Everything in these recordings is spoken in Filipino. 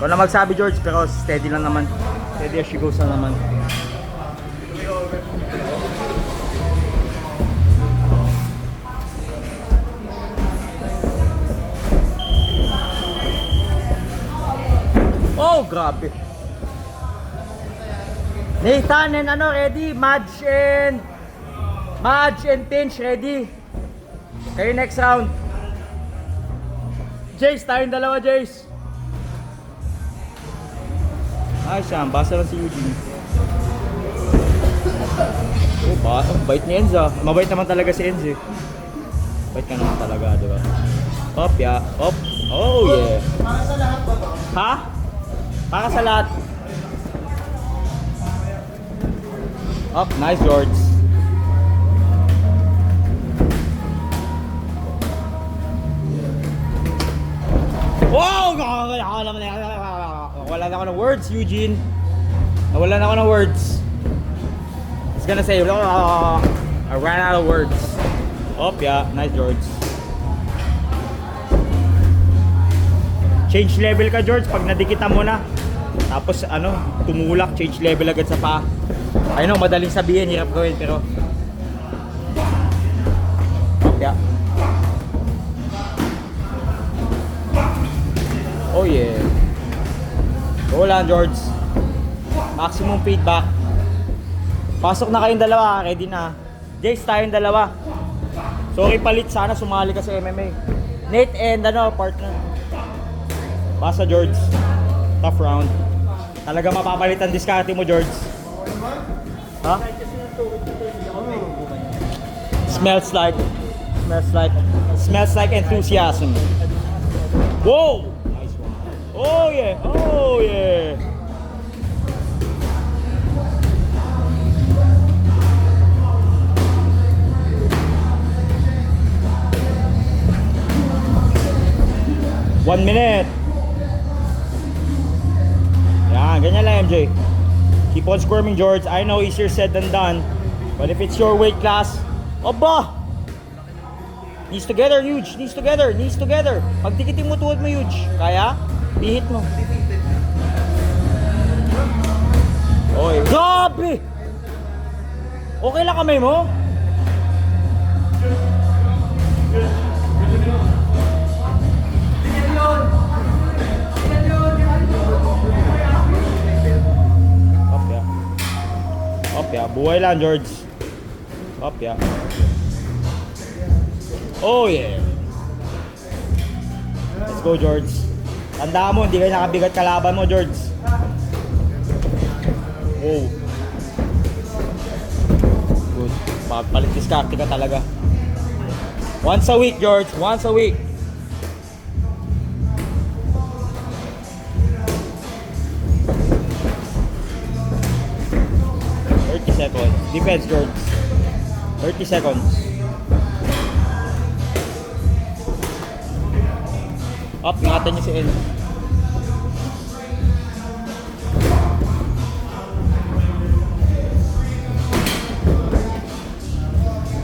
Ikaw na magsabi, George, pero steady lang naman. Steady as she goes na naman. Oh, grabe. Nathan and ready? Madge and Pinch ready. Kayo next round. Jace, tayong dalawa, Jace. Ay, siya. Basa lang si Eugene. Oh, bait ni Enzo. Mabait naman talaga si Enzo. Bait ka naman talaga, diba? Op, yeah. Op. Oh, yeah. Para sa lahat ba to? Ha? Para sa lahat. Up, nice, George. Wow! Wala na ako ng words, Eugene. Nawala na ako ng words. I was gonna say, I ran out of words. Up, yeah, nice, George. Change level ka, George, pag nadikitan mo na. Tapos tumulak, change level agad sa paa. I know, madaling sabihin, hirap gawin, pero yeah. Oh yeah. Go lang, George. Maximum feedback. Pasok na kayong dalawa, ready na. Jace, tayong dalawa. Sorry palit, sana sumali ka sa MMA. Nate and partner. Basta, George. Tough round. Talaga mapapalit ang diskarte mo, George. Ha? Smells like enthusiasm. Whoa! Nice one. Oh yeah. Oh yeah. One minute. Yan, ganyan lang, MJ. Keep on squirming, George. I know easier said than done. But if it's your weight class, aba! Knees together, huge. Knees together. Knees together. Pag dikitin mo tuhod mo, huge. Kaya? Pihit mo. Oy, grabe! Okay lang kamay mo? Yeah, buhay lang, George. Up, yeah. Oh, yeah. Let's go, George. Tandaan mo, hindi kayo nakabigat kalaban mo, George. Wow. Good. Palit diskarte ka talaga. Once a week, George. Once a week. Seconds. Defense, George. 30 seconds. Up, ingatan niyo si N.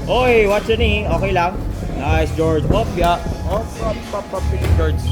Oy, what's your knee? Okay lang. Nice, George. Up, yeah. Up, George.